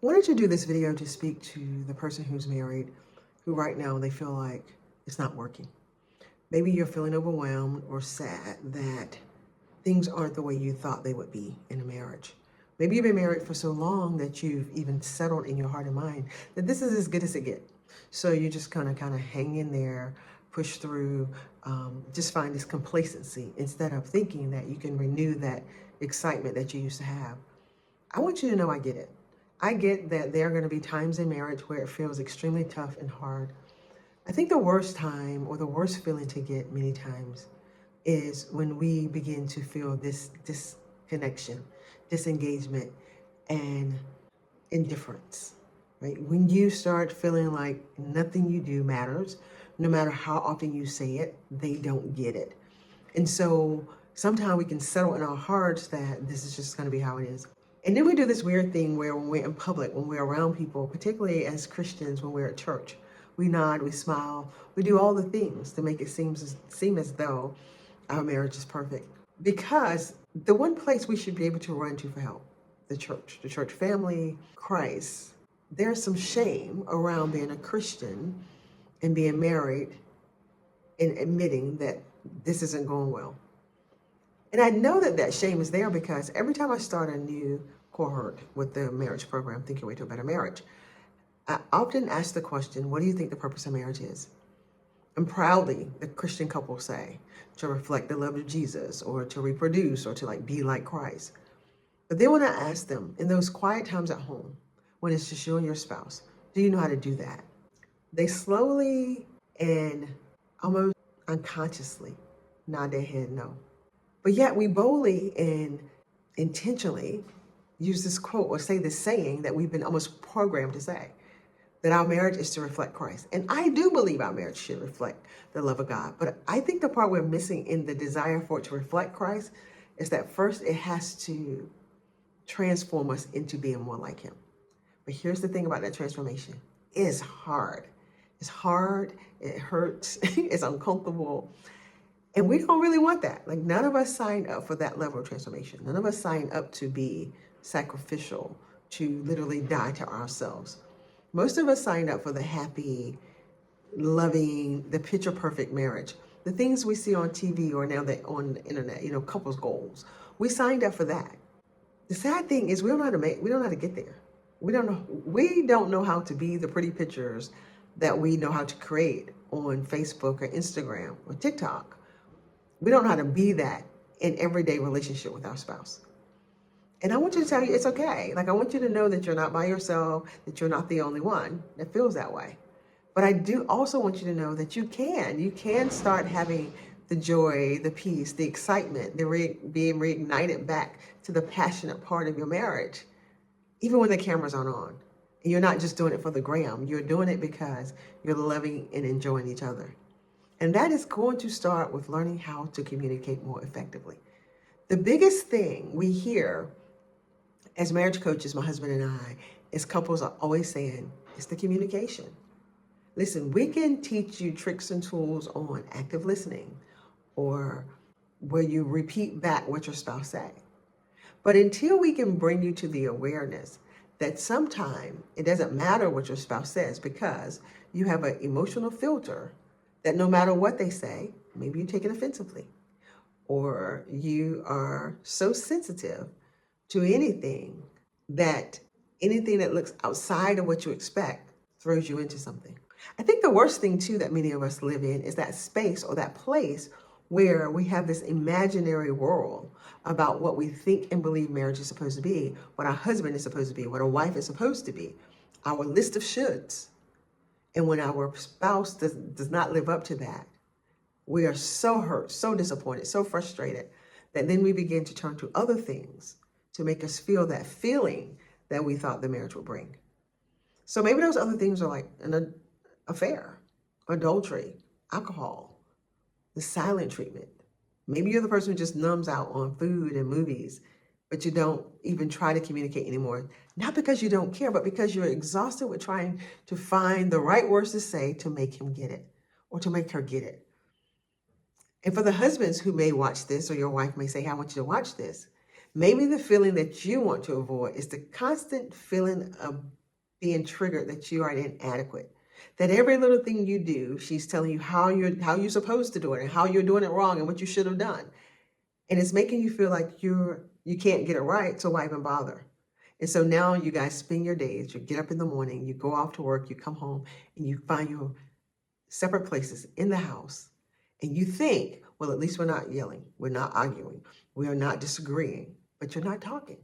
I wanted to do this video to speak to the person who's married, who right now they feel like it's not working. Maybe you're feeling overwhelmed or sad that things aren't the way you thought they would be in a marriage. Maybe you've been married for so long that you've even settled in your heart and mind that this is as good as it gets. So you just kind of hang in there, push through, just find this complacency instead of thinking that you can renew that excitement that you used to have. I want you to know I get it. I get that there are going to be times in marriage where it feels extremely tough and hard. I think the worst time or the worst feeling to get many times is when we begin to feel this disconnection, disengagement, and indifference, right? When you start feeling like nothing you do matters, no matter how often you say it, they don't get it. And so sometimes we can settle in our hearts that this is just going to be how it is. And then we do this weird thing where when we're in public, when we're around people, particularly as Christians, when we're at church, we nod, we smile, we do all the things to make it seem as though our marriage is perfect. Because the one place we should be able to run to for help, the church family, Christ, there's some shame around being a Christian and being married and admitting that this isn't going well. And I know that shame is there because every time I start a new cohort with the marriage program, Think Your Way to a Better Marriage, I often ask the question, what do you think the purpose of marriage is? And proudly, the Christian couples say, to reflect the love of Jesus or to reproduce or to be like Christ. But then when I ask them in those quiet times at home, when it's just you and your spouse, do you know how to do that? They slowly and almost unconsciously nod their head no. But yet we boldly and intentionally use this quote or say this saying that we've been almost programmed to say, that our marriage is to reflect Christ. And I do believe our marriage should reflect the love of God. But I think the part we're missing in the desire for it to reflect Christ is that first it has to transform us into being more like Him. But here's the thing about that transformation. It's hard. It's hard. It hurts. It's uncomfortable. And we don't really want that. None of us signed up for that level of transformation. None of us signed up to be sacrificial, to literally die to ourselves. Most of us signed up for the happy, loving, the picture perfect marriage. The things we see on TV or now on the internet, couples goals. We signed up for that. The sad thing is we don't know how to get there. We don't know how to be the pretty pictures that we know how to create on Facebook or Instagram or TikTok. We don't know how to be that in everyday relationship with our spouse. And I want you to tell you it's okay. I want you to know that you're not by yourself, that you're not the only one that feels that way. But I do also want you to know that you can start having the joy, the peace, the excitement, being reignited back to the passionate part of your marriage, even when the cameras aren't on. And you're not just doing it for the gram. You're doing it because you're loving and enjoying each other. And that is going to start with learning how to communicate more effectively. The biggest thing we hear as marriage coaches, my husband and I, is couples are always saying, it's the communication. Listen, we can teach you tricks and tools on active listening or where you repeat back what your spouse say. But until we can bring you to the awareness that sometimes it doesn't matter what your spouse says because you have an emotional filter that no matter what they say, maybe you take it offensively, or you are so sensitive to anything that looks outside of what you expect throws you into something. I think the worst thing too that many of us live in is that space or that place where we have this imaginary world about what we think and believe marriage is supposed to be, what our husband is supposed to be, what a wife is supposed to be, our list of shoulds. And when our spouse does not live up to that, we are so hurt, so disappointed, so frustrated that then we begin to turn to other things to make us feel that feeling that we thought the marriage would bring. So maybe those other things are like an affair, adultery, alcohol, the silent treatment. Maybe you're the person who just numbs out on food and movies, but you don't even try to communicate anymore. Not because you don't care, but because you're exhausted with trying to find the right words to say to make him get it or to make her get it. And for the husbands who may watch this, or your wife may say, hey, I want you to watch this. Maybe the feeling that you want to avoid is the constant feeling of being triggered that you are inadequate. That every little thing you do, she's telling you how you're supposed to do it and how you're doing it wrong and what you should have done. And it's making you feel like you can't get it right, so why even bother? And so now you guys spend your days, you get up in the morning, you go off to work, you come home, and you find your separate places in the house. And you think, well, at least we're not yelling, we're not arguing, we are not disagreeing, but you're not talking.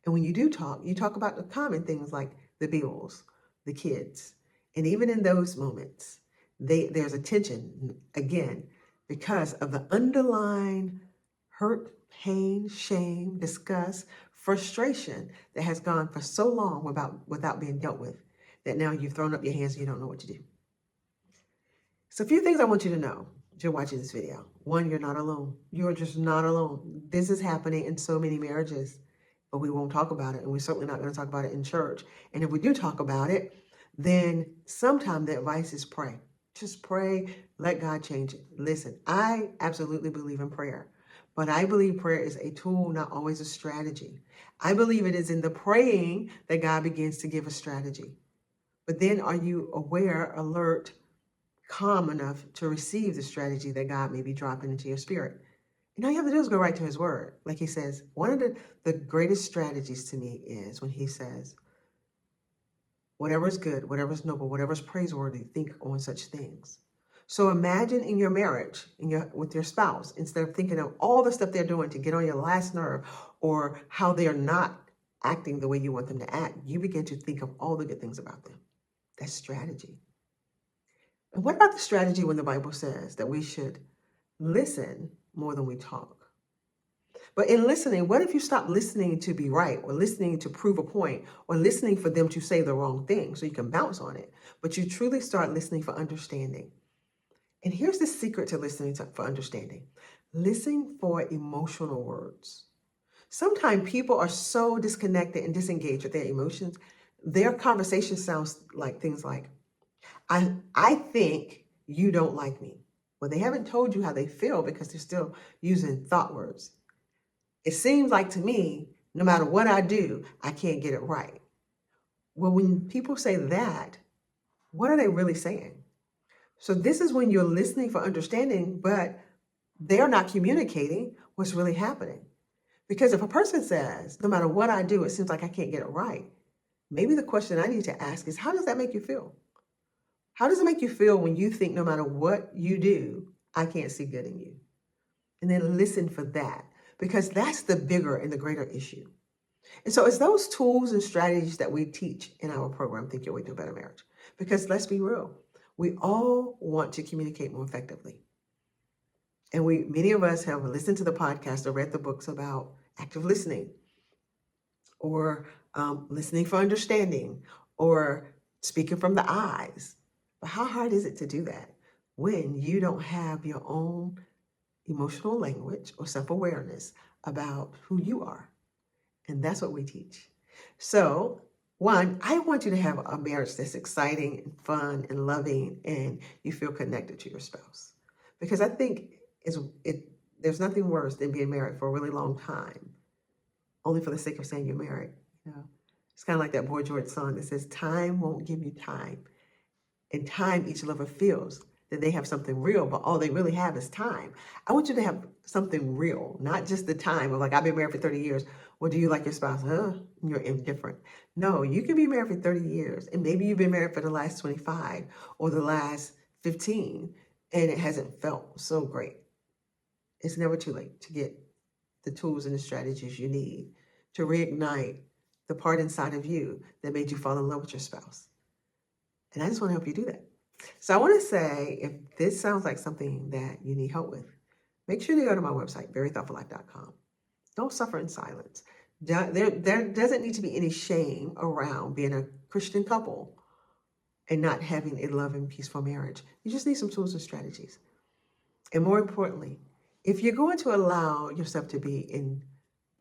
And when you do talk, you talk about the common things like the bills, the kids. And even in those moments, there's a tension, again, because of the underlying hurt, pain, shame, disgust, frustration that has gone for so long without being dealt with, that now you've thrown up your hands and you don't know what to do. So a few things I want you to know as you're watching this video. One, you're not alone. You're just not alone. This is happening in so many marriages, but we won't talk about it, and we're certainly not going to talk about it in church. And if we do talk about it, then sometimes the advice is pray. Just pray, let God change it. Listen, I absolutely believe in prayer, but I believe prayer is a tool, not always a strategy. I believe it is in the praying that God begins to give a strategy. But then are you aware, alert, calm enough to receive the strategy that God may be dropping into your spirit? And all you have to do is go right to his word. Like he says, one of the greatest strategies to me is when he says, whatever is good, whatever is noble, whatever is praiseworthy, think on such things. So imagine in your marriage, with your spouse, instead of thinking of all the stuff they're doing to get on your last nerve or how they are not acting the way you want them to act, you begin to think of all the good things about them. That's strategy. And what about the strategy when the Bible says that we should listen more than we talk? But in listening, what if you stop listening to be right, or listening to prove a point, or listening for them to say the wrong thing so you can bounce on it, but you truly start listening for understanding? And here's the secret to listening for understanding. Listen for emotional words. Sometimes people are so disconnected and disengaged with their emotions, their conversation sounds like things like, I think you don't like me. Well, they haven't told you how they feel because they're still using thought words. It seems like to me, no matter what I do, I can't get it right. Well, when people say that, what are they really saying? So this is when you're listening for understanding, but they're not communicating what's really happening. Because if a person says, no matter what I do, it seems like I can't get it right, maybe the question I need to ask is, how does that make you feel? How does it make you feel when you think no matter what you do, I can't see good in you? And then listen for that, because that's the bigger and the greater issue. And so it's those tools and strategies that we teach in our program, Think Your Way to a Better Marriage. Because let's be real, we all want to communicate more effectively. And many of us have listened to the podcast or read the books about active listening, or listening for understanding, or speaking from the eyes. But how hard is it to do that when you don't have your own emotional language or self-awareness about who you are? And that's what we teach. So, one, I want you to have a marriage that's exciting and fun and loving, and you feel connected to your spouse. Because I think there's nothing worse than being married for a really long time, only for the sake of saying you're married. It's kind of like that Boy George song that says, time won't give you time. In time, each lover feels that they have something real, but all they really have is time. I want you to have something real, not just the time of like, I've been married for 30 years. Well, do you like your spouse? You're indifferent. No, you can be married for 30 years, and maybe you've been married for the last 25 or the last 15, and it hasn't felt so great. It's never too late to get the tools and the strategies you need to reignite the part inside of you that made you fall in love with your spouse. And I just want to help you do that. So I want to say, if this sounds like something that you need help with, make sure to go to my website, verythoughtfullife.com. Don't suffer in silence. There doesn't need to be any shame around being a Christian couple and not having a loving, peaceful marriage. You just need some tools and strategies. And more importantly, if you're going to allow yourself to be in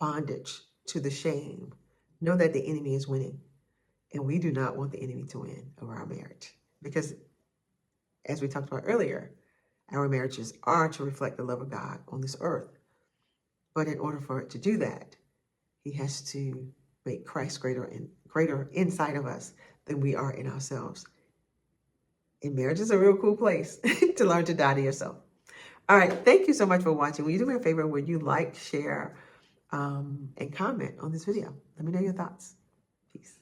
bondage to the shame, know that the enemy is winning. And we do not want the enemy to win over our marriage. Because, as we talked about earlier, our marriages are to reflect the love of God on this earth. But in order for it to do that, He has to make Christ greater inside of us than we are in ourselves. And marriage is a real cool place to learn to die to yourself. All right. Thank you so much for watching. Will you do me a favor? Would you like, share, and comment on this video? Let me know your thoughts. Peace.